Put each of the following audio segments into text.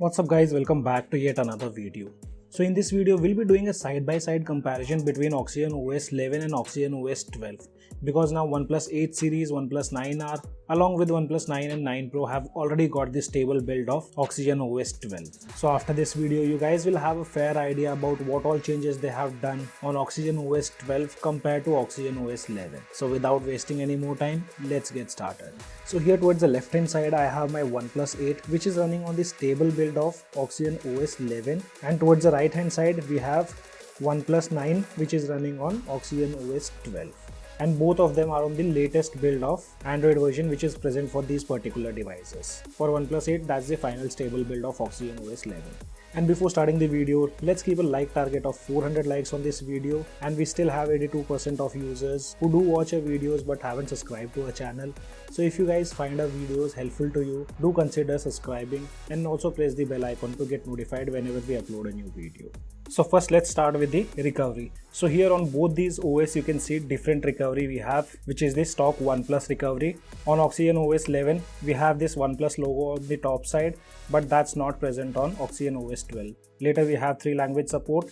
What's up guys, welcome back to yet another video. So in this video we'll be doing a side-by-side comparison between OxygenOS 11 and OxygenOS 12 because now OnePlus 8 series, OnePlus 9R along with OnePlus 9 and 9 Pro have already got the stable build of OxygenOS 12. So after this video you guys will have a fair idea about what all changes they have done on OxygenOS 12 compared to OxygenOS 11. So without wasting any more time, let's get started. So here towards the left hand side I have my OnePlus 8 which is running on the stable build of OxygenOS 11, and towards the right hand side we have OnePlus 9 which is running on OxygenOS 12. And both of them are on the latest build of Android version which is present for these particular devices. For OnePlus 8, that's the final stable build of OxygenOS 11. And before starting the video, let's keep a like target of 400 likes on this video, and we still have 82% of users who do watch our videos but haven't subscribed to our channel. So if you guys find our videos helpful to you, do consider subscribing and also press the bell icon to get notified whenever we upload a new video. So first let's start with the recovery. So here on both these OS you can see different recovery we have, which is the stock OnePlus recovery. On OxygenOS 11 we have this OnePlus logo on the top side, but that's not present on OxygenOS 12. Later we have 3 language support.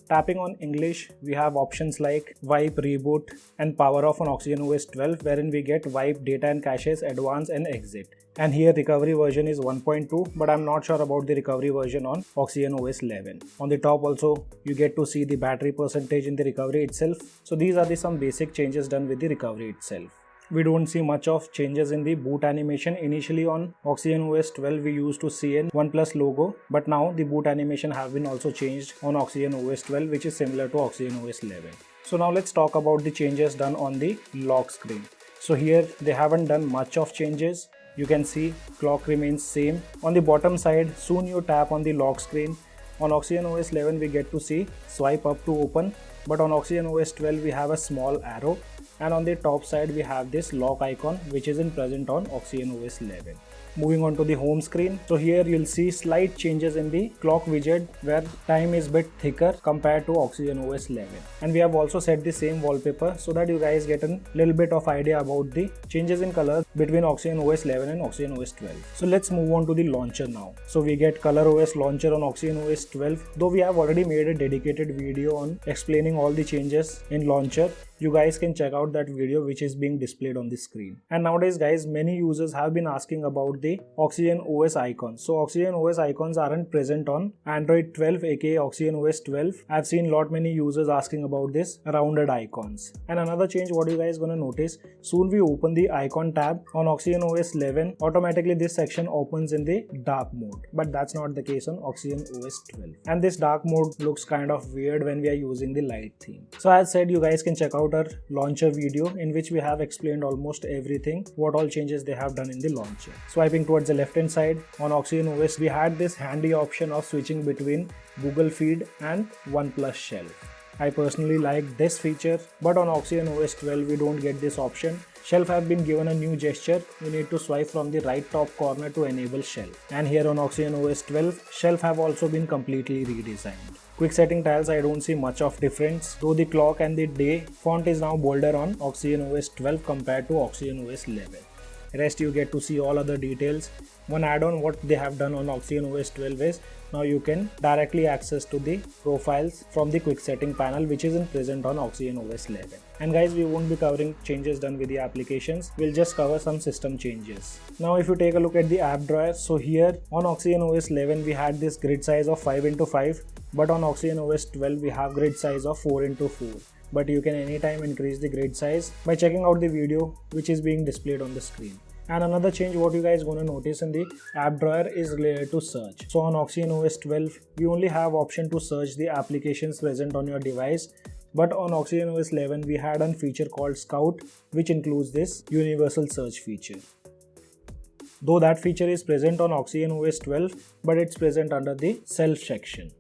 Tapping on English, we have options like wipe, reboot and power off on OxygenOS 12, wherein we get wipe, data and caches, advance and exit. And here recovery version is 1.2, but I'm not sure about the recovery version on OxygenOS 11. On the top also you get to see the battery percentage in the recovery itself. So these are some basic changes done with the recovery itself. We don't see much of changes in the boot animation. Initially on OxygenOS 12 we used to see an OnePlus logo, but now the boot animation have been also changed on OxygenOS 12, which is similar to OxygenOS 11. So now let's talk about the changes done on the lock screen. So here they haven't done much of changes. You can see clock remains same. On the bottom side, soon you tap on the lock screen. On OxygenOS 11 we get to see swipe up to open, but on OxygenOS 12 we have a small arrow, and on the top side we have this lock icon which isn't present on OxygenOS 11. Moving on to the home screen, so here you'll see slight changes in the clock widget where time is bit thicker compared to OxygenOS 11. And we have also set the same wallpaper so that you guys get a little bit of idea about the changes in color between OxygenOS 11 and OxygenOS 12. So let's move on to the launcher now. So we get ColorOS launcher on OxygenOS 12, though we have already made a dedicated video on explaining all the changes in launcher. You guys can check out that video which is being displayed on the screen. And nowadays guys, many users have been asking about the OxygenOS icons. So OxygenOS icons aren't present on Android 12 aka OxygenOS 12. I've seen many users asking about this rounded icons. And another change what you guys gonna notice, soon we open the icon tab on OxygenOS 11, automatically this section opens in the dark mode, but that's not the case on OxygenOS 12. And this dark mode looks kind of weird when we are using the light theme. So as said, you guys can check out our launcher video in which we have explained almost everything, what all changes they have done in the launcher. Swiping towards the left hand side, on OxygenOS we had this handy option of switching between Google Feed and OnePlus Shelf. I personally like this feature, but on OxygenOS 12 we don't get this option. Shelf have been given a new gesture. You need to swipe from the right top corner to enable Shelf. And here on OxygenOS 12, Shelf have also been completely redesigned. Quick setting tiles, I don't see much of difference, though the clock and the day font is now bolder on OxygenOS 12 compared to OxygenOS 11. Rest you get to see all other details. One add-on what they have done on OxygenOS 12 is now you can directly access to the profiles from the quick setting panel, which isn't present on OxygenOS 11. And guys, we won't be covering changes done with the applications, we'll just cover some system changes. Now if you take a look at the app drawer, so here on OxygenOS 11 we had this grid size of 5x5, but on OxygenOS 12 we have grid size of 4x4. But you can anytime increase the grid size by checking out the video which is being displayed on the screen. And another change what you guys gonna notice in the app drawer is related to search. So on OxygenOS 12 we only have option to search the applications present on your device, but on OxygenOS 11 we had a feature called Scout which includes this universal search feature. Though that feature is present on OxygenOS 12, but it's present under the self section.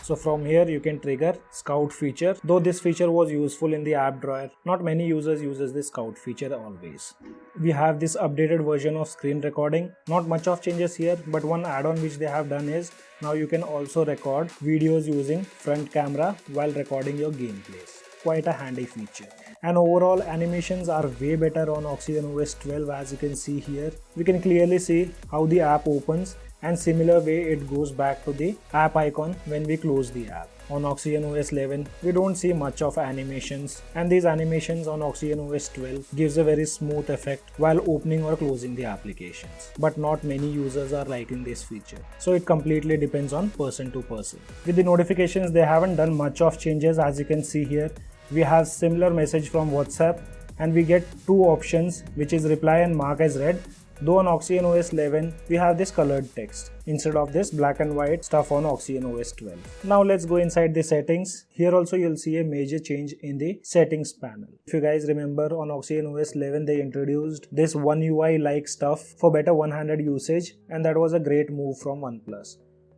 So from here you can trigger Scout feature. Though this feature was useful in the app drawer, not many users uses this Scout feature always. We have this updated version of screen recording. Not much of changes here, but one add-on which they have done is now you can also record videos using front camera while recording your gameplays. Quite a handy feature. And overall animations are way better on OxygenOS 12. As you can see here, we can clearly see how the app opens and similar way it goes back to the app icon when we close the app. On OxygenOS 11, we don't see much of animations, and these animations on OxygenOS 12 gives a very smooth effect while opening or closing the applications. But not many users are liking this feature, so it completely depends on person to person. With the notifications, they haven't done much of changes. As you can see here, we have similar message from WhatsApp, and we get two options, which is reply and mark as read. Though on OxygenOS 11, we have this colored text instead of this black and white stuff on OxygenOS 12. Now let's go inside the settings. Here also you'll see a major change in the settings panel. If you guys remember, on OxygenOS 11 they introduced this One UI like stuff for better one-handed usage, and that was a great move from OnePlus.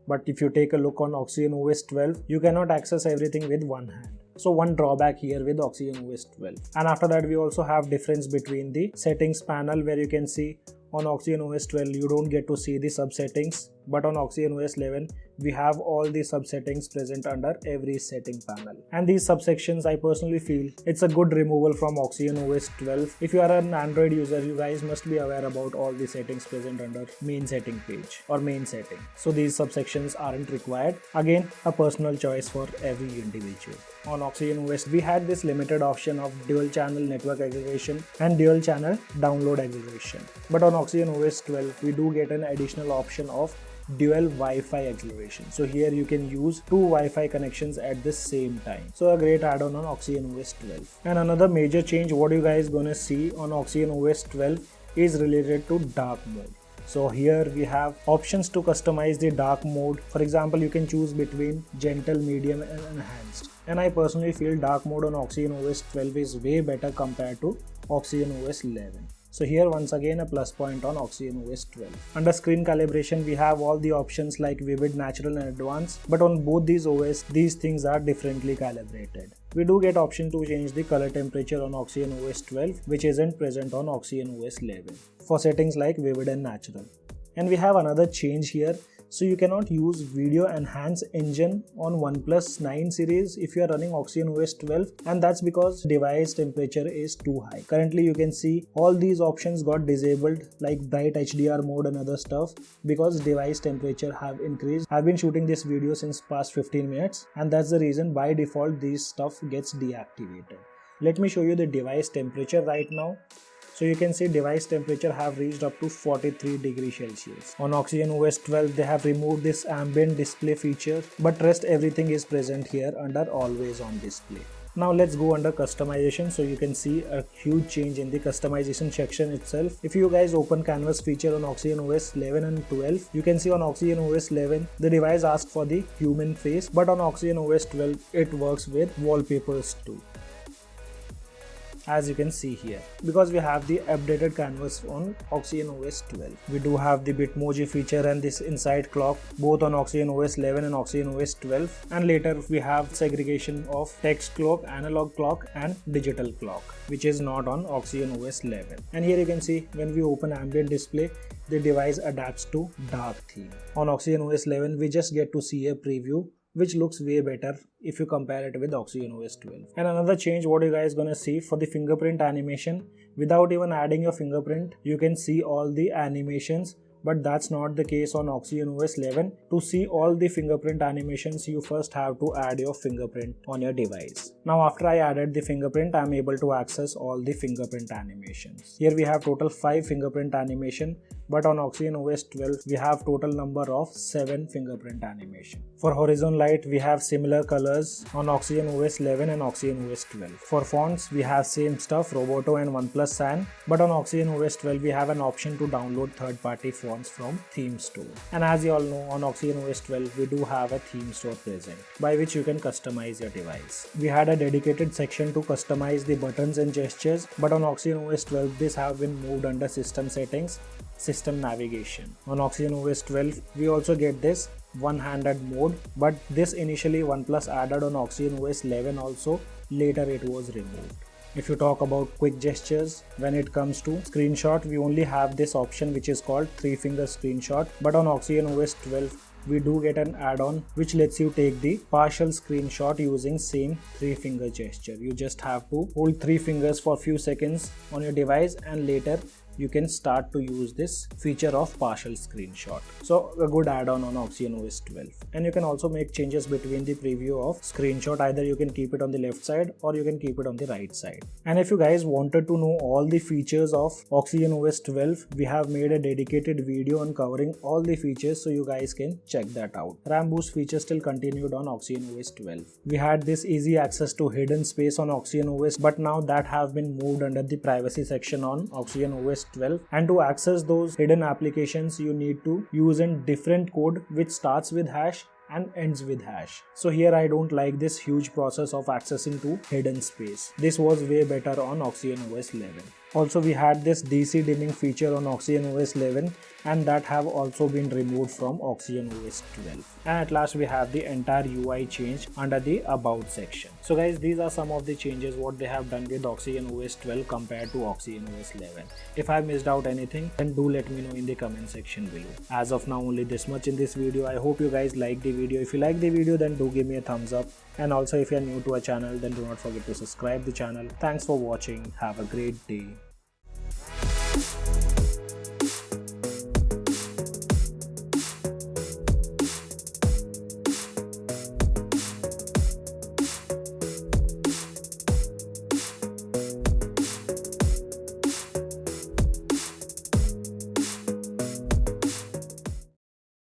But if you take a look on OxygenOS 12, you cannot access everything with one hand. So one drawback here with OxygenOS 12. And after that, we also have difference between the settings panel, where you can see on OxygenOS 12 you don't get to see the subsettings, but on OxygenOS 11 we have all the subsettings present under every setting panel. And these subsections, I personally feel it's a good removal from OxygenOS 12. If you are an Android user, you guys must be aware about all the settings present under main setting page or main setting. So these subsections aren't required. Again, a personal choice for every individual. On OxygenOS, we had this limited option of dual channel network acceleration and dual channel download acceleration. But on OxygenOS 12, we do get an additional option of dual Wi-Fi acceleration. So here you can use two Wi-Fi connections at the same time. So a great add-on on OxygenOS 12. And another major change what you guys gonna see on OxygenOS 12 is related to dark mode. So here we have options to customize the dark mode. For example, you can choose between gentle, medium and enhanced. And I personally feel dark mode on OxygenOS 12 is way better compared to OxygenOS 11. So here once again a plus point on OxygenOS 12. Under screen calibration, we have all the options like vivid, natural and advanced, but on both these OS, these things are differently calibrated. We do get option to change the color temperature on OxygenOS 12, which isn't present on OxygenOS 11 for settings like vivid and natural. And we have another change here. So you cannot use video enhance engine on OnePlus 9 series if you are running OxygenOS 12, and that's because device temperature is too high. Currently you can see all these options got disabled like bright HDR mode and other stuff because device temperature have increased. I've been shooting this video since past 15 minutes, and that's the reason by default these stuff gets deactivated. Let me show you the device temperature right now. So you can see device temperature have reached up to 43 degrees Celsius. On OxygenOS 12, they have removed this ambient display feature, but rest everything is present here under always on display. Now let's go under customization. So you can see a huge change in the customization section itself. If you guys open canvas feature on OxygenOS 11 and 12, you can see on OxygenOS 11, the device asks for the human face, but on OxygenOS 12, it works with wallpapers too, as you can see here, because we have the updated canvas on OxygenOS 12. We do have the Bitmoji feature and this inside clock both on OxygenOS 11 and OxygenOS 12, and later we have segregation of text clock, analog clock and digital clock, which is not on OxygenOS 11. And here you can see when we open ambient display, the device adapts to dark theme. On OxygenOS 11, we just get to see a preview, which looks way better if you compare it with OxygenOS 12. And another change what you guys gonna see for the fingerprint animation, without even adding your fingerprint, you can see all the animations, but that's not the case on OxygenOS 11. To see all the fingerprint animations, you first have to add your fingerprint on your device. Now after I added the fingerprint, I'm able to access all the fingerprint animations. Here we have total 5 fingerprint animation, but on OxygenOS 12, we have total number of 7 fingerprint animation. For horizon light, we have similar colors on OxygenOS 11 and OxygenOS 12. For fonts, we have same stuff, Roboto and OnePlus San, but on OxygenOS 12, we have an option to download third-party fonts from theme store. And as you all know, on OxygenOS 12, we do have a theme store present, by which you can customize your device. We had a dedicated section to customize the buttons and gestures, but on OxygenOS 12, this have been moved under system settings, system navigation. On OxygenOS 12, we also get this one-handed mode, but this initially OnePlus added on OxygenOS 11 also, later it was removed. If you talk about quick gestures, when it comes to screenshot, we only have this option which is called 3-finger screenshot, but on OxygenOS 12, we do get an add-on which lets you take the partial screenshot using same 3-finger gesture. You just have to hold 3 fingers for a few seconds on your device and later you can start to use this feature of partial screenshot. So a good add-on on OxygenOS 12. And you can also make changes between the preview of screenshot. Either you can keep it on the left side or you can keep it on the right side. And if you guys wanted to know all the features of OxygenOS 12, we have made a dedicated video on covering all the features, so you guys can check that out. RAM boost feature still continued on OxygenOS 12. We had this easy access to hidden space on OxygenOS, but now that have been moved under the privacy section on OxygenOS 12. And to access those hidden applications, you need to use a different code which starts with hash and ends with hash. So here I don't like this huge process of accessing to hidden space. This was way better on OxygenOS 11. Also, we had this DC dimming feature on OxygenOS 11, and that have also been removed from OxygenOS 12. And at last we have the entire UI change under the About section. So guys, these are some of the changes what they have done with OxygenOS 12 compared to OxygenOS 11. If I missed out anything, then do let me know in the comment section below. As of now, only this much in this video. I hope you guys like the video. If you like the video, then do give me a thumbs up. And also, if you are new to our channel, then do not forget to subscribe the channel. Thanks for watching. Have a great day.